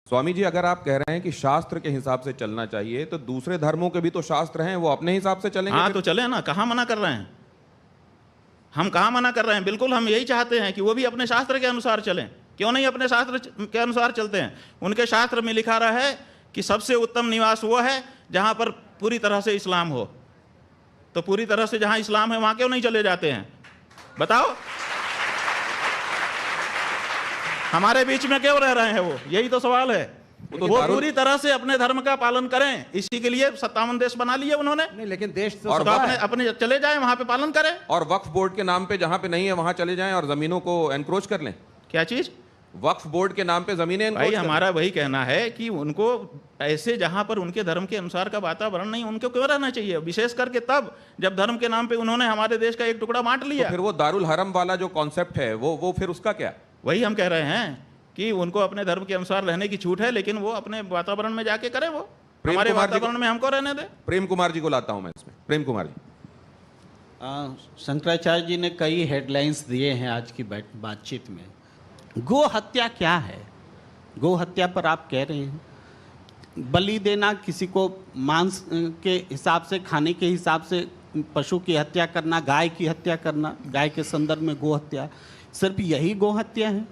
स्वामी जी, अगर आप कह रहे हैं कि शास्त्र के हिसाब से चलना चाहिए, तो दूसरे धर्मों के भी तो शास्त्र हैं, वो अपने हिसाब से चलेंगे। हाँ तो चले ना, कहाँ मना कर रहे हैं हम? कहाँ मना कर रहे हैं? बिल्कुल हम यही चाहते हैं कि वो भी अपने शास्त्र के अनुसार चलें। क्यों नहीं अपने शास्त्र के अनुसार चलते हैं? उनके शास्त्र में लिखा रहा है कि सबसे उत्तम निवास वो है जहाँ पर पूरी तरह से इस्लाम हो। तो पूरी तरह से जहाँ इस्लाम है वहाँ क्यों नहीं चले जाते हैं? बताओ, हमारे बीच में क्यों रह रहे हैं वो? यही तो सवाल है। वो पूरी तरह से अपने धर्म का पालन करें, इसी के लिए 57 देश बना लिए उन्होंने। नहीं, लेकिन देश तो और अपने चले जाएं, वहां पे पालन करें। और वक्फ बोर्ड के नाम पे जहां पे नहीं है वहां चले जाएं और जमीनों को एनक्रोच कर लें। क्या चीज? वक्फ बोर्ड के नाम पे जमीनें। भाई हमारा वही कहना है कि उनको ऐसे जहां पर उनके धर्म के अनुसार का वातावरण नहीं, उनको क्यों रहना चाहिए? विशेष करके तब जब धर्म के नाम पे उन्होंने हमारे देश का एक टुकड़ा बांट लिया। तो फिर वो दारुल हरम वाला जो कॉन्सेप्ट है वो फिर उसका क्या? वही हम कह रहे हैं कि उनको अपने धर्म के अनुसार रहने की छूट है, लेकिन वो अपने वातावरण में जाके करें। वो हमारे वातावरण में हमको रहने दे। प्रेम कुमार जी को लाता हूं मैं इसमें। प्रेम कुमार जी। शंकराचार्य जी ने कई हेडलाइंस दिए हैं आज की बातचीत में। गो हत्या क्या है? गो हत्या पर आप कह रहे हैं बलि देना, किसी को मांस के हिसाब से, खाने के हिसाब से पशु की हत्या करना, गाय की हत्या करना, गाय के संदर्भ में गो हत्या, सिर्फ यही गो हत्या है?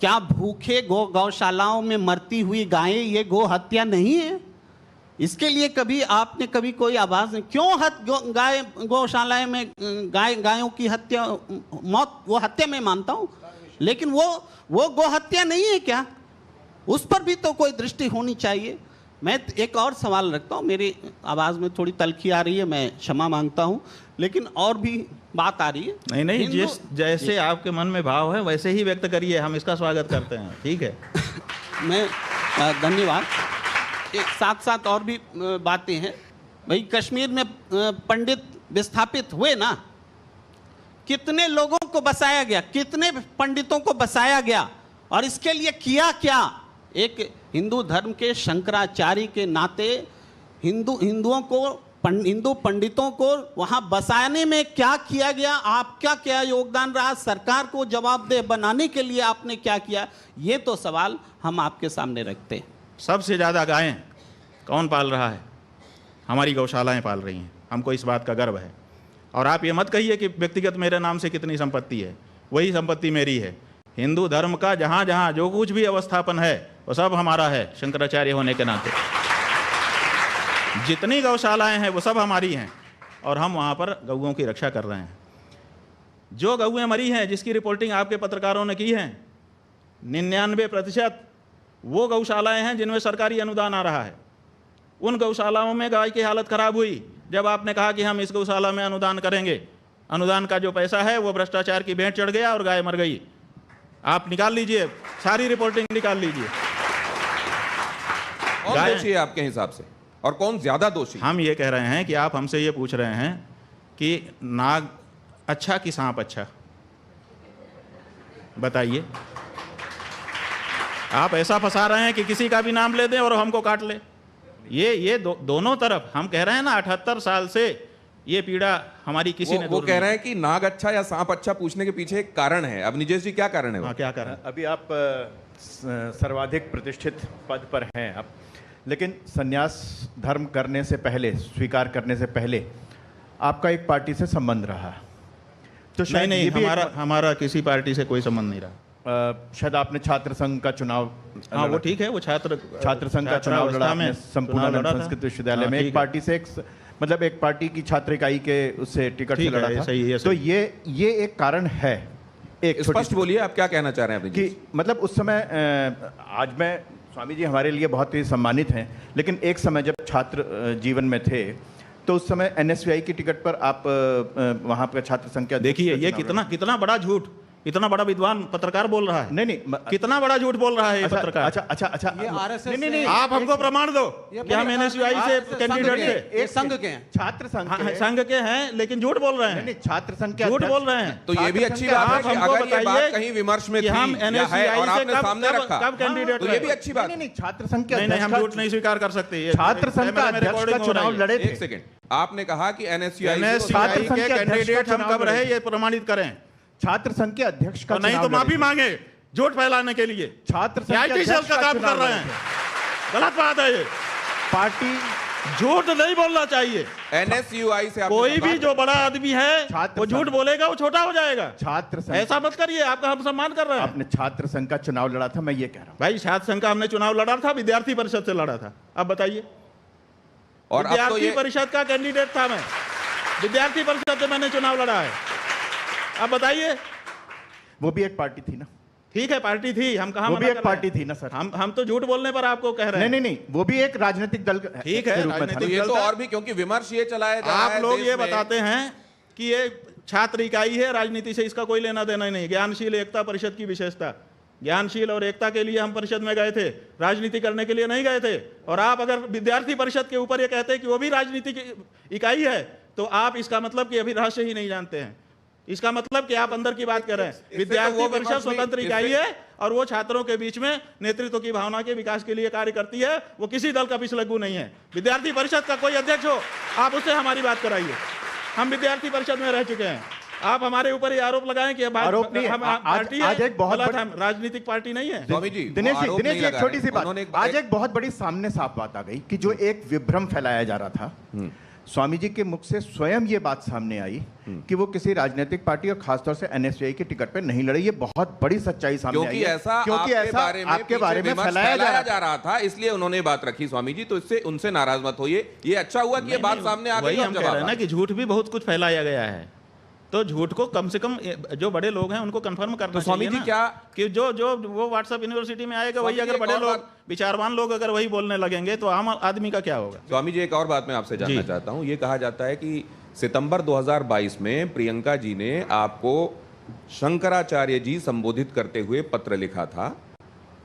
क्या भूखे गौशालाओं में मरती हुई गायें ये गो हत्या नहीं है? इसके लिए कभी आपने कभी कोई आवाज़ नहीं? क्यों गाय गौशालाएं में गायों की हत्या, मौत, वो हत्या मैं मानता हूँ, लेकिन वो गो हत्या नहीं है क्या? उस पर भी तो कोई दृष्टि होनी चाहिए। मैं एक और सवाल रखता हूँ, मेरी आवाज़ में थोड़ी तलखी आ रही है, मैं क्षमा मांगता हूँ, लेकिन और भी बात आ रही है। नहीं, जिस जैसे आपके मन में भाव है वैसे ही व्यक्त करिए, हम इसका स्वागत करते हैं। ठीक है। मैं धन्यवाद। एक साथ साथ और भी बातें हैं भाई। कश्मीर में पंडित विस्थापित हुए ना, कितने लोगों को बसाया गया, कितने पंडितों को बसाया गया, और इसके लिए किया क्या? एक हिंदू धर्म के शंकराचार्य के नाते हिंदू पंडितों को वहां बसाने में क्या किया गया? आपका क्या योगदान रहा? सरकार को जवाबदेह बनाने के लिए आपने क्या किया? ये तो सवाल हम आपके सामने रखते हैं। सबसे ज़्यादा गायें कौन पाल रहा है? हमारी गौशालाएं पाल रही हैं। हमको इस बात का गर्व है। और आप ये मत कहिए कि व्यक्तिगत मेरे नाम से कितनी संपत्ति है, वही संपत्ति मेरी है। हिंदू धर्म का जहाँ जहाँ जो कुछ भी अवस्थापन है वो सब हमारा है, शंकराचार्य होने के नाते। जितनी गौशालाएं हैं वो सब हमारी हैं, और हम वहाँ पर गौओं की रक्षा कर रहे हैं। जो गौएं मरी हैं, जिसकी रिपोर्टिंग आपके पत्रकारों ने की है, 99% वो गौशालाएं हैं जिनमें सरकारी अनुदान आ रहा है। उन गौशालाओं में गाय की हालत खराब हुई जब आपने कहा कि हम इस गौशाला में अनुदान करेंगे। अनुदान का जो पैसा है वो भ्रष्टाचार की भेंट चढ़ गया और गाय मर गई। आप निकाल लीजिए, सारी रिपोर्टिंग निकाल लीजिए। कौन दोषी है आपके हिसाब से, और कौन ज्यादा दोषी? हम ये कह रहे हैं कि आप हमसे ये पूछ रहे हैं कि नाग अच्छा कि सांप अच्छा? बताइए। आप ऐसा फंसा रहे हैं कि किसी का भी नाम ले दें और हमको काट ले। ये दोनों तरफ हम कह रहे हैं ना, 78 साल से ये पीड़ा हमारी किसी ने। वो कह रहे हैं कि नाग अच्छा या सांप अच्छा पूछने के पीछे एक कारण है। अब निजेश जी, क्या कारण है? हाँ, क्या कारण? अभी आप सर्वाधिक प्रतिष्ठित पद पर हैं आप, लेकिन संन्यास धर्म करने से पहले, स्वीकार करने से पहले आपका एक पार्टी से संबंध रहा। तो शायद नहीं, हमारा किसी पार्टी से कोई संबंध नहीं रहा। शायद आपने छात्र संघ का चुनाव, हाँ वो ठीक है, वो छात्र संघ का चुनाव लड़ा आपने संपूर्णानंद संस्कृत विश्वविद्यालय में। एक पार्टी से मतलब एक पार्टी की छात्र इकाई के उससे टिकट से लड़ा था। तो ये एक कारण है। एक स्पष्ट बोलिए, आप क्या कहना चाह रहे हैं? कि मतलब उस समय, आज मैं, स्वामी जी हमारे लिए बहुत ही सम्मानित हैं, लेकिन एक समय जब छात्र जीवन में थे तो उस समय NSVI की टिकट पर आप वहां पर छात्र संघ के, देखिए ये कितना बड़ा झूठ, इतना बड़ा विद्वान पत्रकार बोल रहा है। नहीं, कितना बड़ा झूठ बोल रहा है ये पत्रकार। अच्छा, ये RSS नहीं, आप हमको प्रमाण दो कि हम NSVI से कैंडिडेट थे। एक संघ के हैं, छात्र संघ के हैं, लेकिन झूठ बोल रहे हैं। छात्र संघ के झूठ बोल रहे हैं। तो ये भी अच्छी बात है कि अगर ये बात कहीं विमर्श में थी हम NSVI और आपने सामने रखा, कब कैंडिडेट, तो ये भी अच्छी बात। नहीं, छात्र संघ के नहीं, हम झूठ नहीं स्वीकार कर सकते। छात्र संघ का अध्यक्ष का चुनाव लड़े थे। एक सेकंड, आपने कहा कि NSVI के कैंडिडेट हम कब रहे, ये प्रमाणित करें। छात्र संघ के अध्यक्ष का नहीं तो माफी मांगे झूठ फैलाने के लिए। छात्र संघ का काम कर रहे हैं। गलत बात है ये, पार्टी झूठ नहीं बोलना चाहिए। एनएसयूआई से आपने कोई भी संपर्क- जो बड़ा आदमी है छात्र वो झूठ संघ- बोलेगा, वो छोटा हो जाएगा। छात्र संघ, ऐसा मत करिए, आपका हम सम्मान कर रहे हैं। आपने छात्र संघ का चुनाव लड़ा था, मैं ये कह रहा हूं। भाई छात्र संघ का हमने चुनाव लड़ा था, विद्यार्थी परिषद से लड़ा था। अब बताइए, और अब तो विद्यार्थी ये परिषद का कैंडिडेट था मैं, विद्यार्थी परिषद से मैंने चुनाव लड़ा है। अब बताइए, वो भी एक पार्टी थी ना, ठीक है पार्टी थी, हम कहा वो भी एक पार्टी थी ना सर। हम तो झूठ बोलने पर आपको कह रहे नहीं हैं। नहीं नहीं, वो भी एक राजनीतिक दल ठीक है, के रूप में था तो ना। ये तो चलता है। और भी, क्योंकि विमर्श ये चलाया जा रहा है आप लोग देश ये में। बताते हैं कि ये छात्र इकाई है, राजनीति से इसका कोई लेना देना ही नहीं। ज्ञानशील एकता परिषद की विशेषता, ज्ञानशील और एकता के लिए हम परिषद में गए थे, राजनीति करने के लिए नहीं गए थे। और आप अगर विद्यार्थी परिषद के ऊपर ये कहते हैं कि वो भी राजनीति की इकाई है, तो आप इसका मतलब कि अभी रहस्य ही नहीं जानते हैं। इसका मतलब कि आप अंदर की बात कर रहे हैं। इससे विद्यार्थी तो वो परिषद विमर्श भी- स्वतंत्र इकाई है और वो छात्रों के बीच में नेतृत्व की भावना के विकास के लिए कार्य करती है। वो किसी दल का पिछलग्गू नहीं है। विद्यार्थी परिषद का कोई अध्यक्ष हो, आप उससे हमारी बात कराइए। हम विद्यार्थी परिषद में रह चुके हैं। आप हमारे ऊपर ये आरोप लगाएं कि आरोप नहीं है। हम आज- पार्टी आज है, एक बहुत गलत, बड़ी- हम राजनीतिक पार्टी नहीं है। स्वामी जी, दिनेश वो जी, आरोप दिनेश नहीं जी, एक लगा छोटी रहे। सी उन्होंने बात, आज एक बहुत बड़ी सामने साफ बात आ गई कि जो एक विभ्रम फैलाया जा रहा था, स्वामी जी के मुख से स्वयं ये बात सामने आई कि वो किसी राजनीतिक पार्टी और खासतौर से एनएसयूआई के टिकट पे नहीं लड़े। ये बहुत बड़ी सच्चाई सामने आई क्योंकि है। ऐसा क्योंकि आपके ऐसा बारे में आपके पीछे बारे में विमर्श फैलाया जा रहा था, इसलिए उन्होंने बात रखी। स्वामी जी, तो इससे उनसे नाराज मत होइए। ये अच्छा हुआ कि ये बात सामने आ गई। वही और हम कह जवाब रहे हैं आ ना कि झूठ भी बहुत कुछ फैलाया गया है, तो झूठ को कम से कम जो बड़े लोग हैं उनको कंफर्म करना तो स्वामी चाहिए जी ना, क्या- कि जो जो वो व्हाट्सएप यूनिवर्सिटी में आएगा, वही स्वामी जी, अगर एक बड़े और लोग, बात- विचारवान लोग अगर वही बोलने लगेंगे तो आम आदमी का क्या होगा। स्वामी जी, एक और बात मैं आपसे जानना जी। चाहता हूं। ये कहा जाता है कि सितंबर 2022 में प्रियंका जी ने आपको शंकराचार्य जी संबोधित करते हुए पत्र लिखा था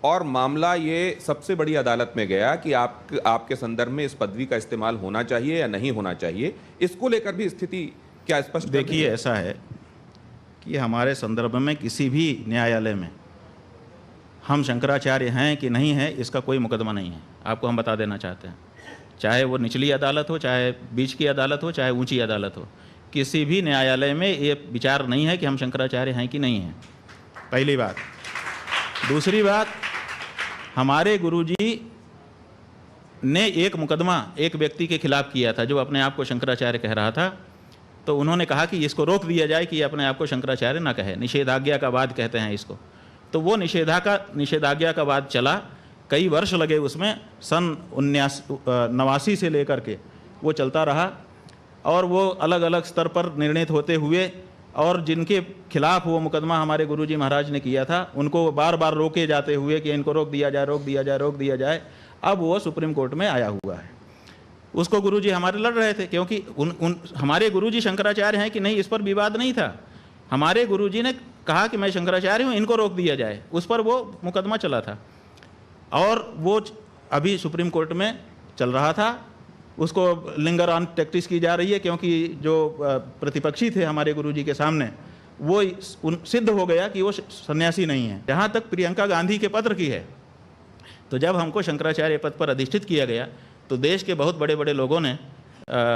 और मामला ये सबसे बड़ी अदालत में गया कि आपके संदर्भ में इस पदवी का इस्तेमाल होना चाहिए या नहीं होना चाहिए। इसको लेकर भी स्थिति क्या स्पष्ट कर रही देखिए, है? ऐसा है कि हमारे संदर्भ में किसी भी न्यायालय में हम शंकराचार्य हैं कि नहीं है, इसका कोई मुकदमा नहीं है। आपको हम बता देना चाहते हैं, चाहे वो निचली अदालत हो, चाहे बीच की अदालत हो, चाहे ऊंची अदालत हो, किसी भी न्यायालय में ये विचार नहीं है कि हम शंकराचार्य हैं कि नहीं हैं। पहली बात। दूसरी बात, हमारे गुरुजी ने एक मुकदमा एक व्यक्ति के खिलाफ किया था जो अपने आप को शंकराचार्य कह रहा था, तो उन्होंने कहा कि इसको रोक दिया जाए कि ये अपने आप को शंकराचार्य ना कहे, निषेधाज्ञा का वाद कहते हैं इसको। तो वो निषेधाज्ञा का वाद चला, कई वर्ष लगे उसमें, सन 1989 से लेकर के वो चलता रहा और वो अलग अलग स्तर पर निर्णित होते हुए, और जिनके खिलाफ वो मुकदमा हमारे गुरुजी महाराज ने किया था उनको बार बार रोके जाते हुए कि इनको रोक दिया जाए, रोक दिया जाए, रोक दिया जाए। अब वो सुप्रीम कोर्ट में आया हुआ है। उसको गुरुजी हमारे लड़ रहे थे, क्योंकि हमारे गुरुजी शंकराचार्य हैं कि नहीं, इस पर विवाद नहीं था। हमारे गुरुजी ने कहा कि मैं शंकराचार्य हूँ, इनको रोक दिया जाए, उस पर वो मुकदमा चला था और वो अभी सुप्रीम कोर्ट में चल रहा था। उसको लिंगर ऑन टैक्टिस की जा रही है, क्योंकि जो प्रतिपक्षी थे हमारे गुरुजी के सामने, वो सिद्ध हो गया कि वो सन्यासी नहीं है। जहाँ तक प्रियंका गांधी के पत्र की है, तो जब हमको शंकराचार्य पद पर अधिष्ठित किया गया तो देश के बहुत बड़े बड़े लोगों ने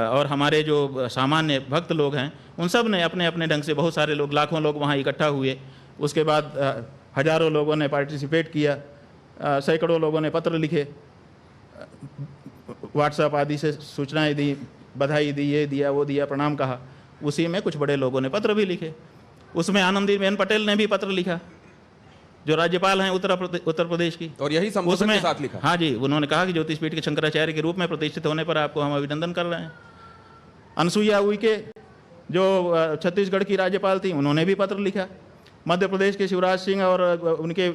और हमारे जो सामान्य भक्त लोग हैं उन सब ने अपने अपने ढंग से, बहुत सारे लोग, लाखों लोग वहाँ इकट्ठा हुए। उसके बाद हजारों लोगों ने पार्टिसिपेट किया, सैकड़ों लोगों ने पत्र लिखे, व्हाट्सएप आदि से सूचनाएं दी, बधाई दी, ये दिया, वो दिया, प्रणाम कहा। उसी में कुछ बड़े लोगों ने पत्र भी लिखे। उसमें आनंदीबेन पटेल ने भी पत्र लिखा, जो राज्यपाल हैं उत्तर प्रदेश की, और यही संबोधन के साथ लिखा। हाँ जी, उन्होंने कहा कि ज्योतिषपीठ के शंकराचार्य के रूप में प्रतिष्ठित होने पर आपको हम अभिनंदन कर रहे हैं। अनसुईया उइके जो छत्तीसगढ़ की राज्यपाल थी, उन्होंने भी पत्र लिखा। मध्य प्रदेश के शिवराज सिंह और उनके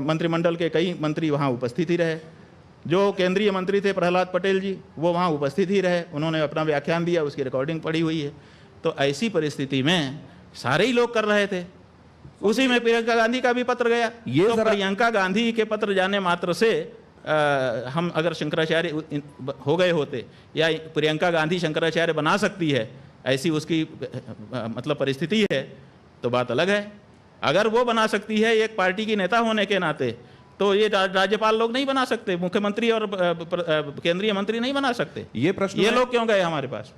मंत्रिमंडल के कई मंत्री वहाँ उपस्थित ही रहे। जो केंद्रीय मंत्री थे प्रहलाद पटेल जी, वो वहाँ उपस्थित ही रहे, उन्होंने अपना व्याख्यान दिया, उसकी रिकॉर्डिंग पड़ी हुई है। तो ऐसी परिस्थिति में सारे ही लोग कर रहे थे। उसी में प्रियंका गांधी का भी पत्र गया। ये तो प्रियंका गांधी के पत्र जाने मात्र से हम अगर शंकराचार्य हो गए होते या प्रियंका गांधी शंकराचार्य बना सकती है, ऐसी उसकी मतलब परिस्थिति है, तो बात अलग है। अगर वो बना सकती है एक पार्टी की नेता होने के नाते, तो ये राज्यपाल लोग नहीं बना सकते, मुख्यमंत्री और केंद्रीय मंत्री नहीं बना सकते। ये प्रश्न ये है- लोग क्यों गए हमारे पास?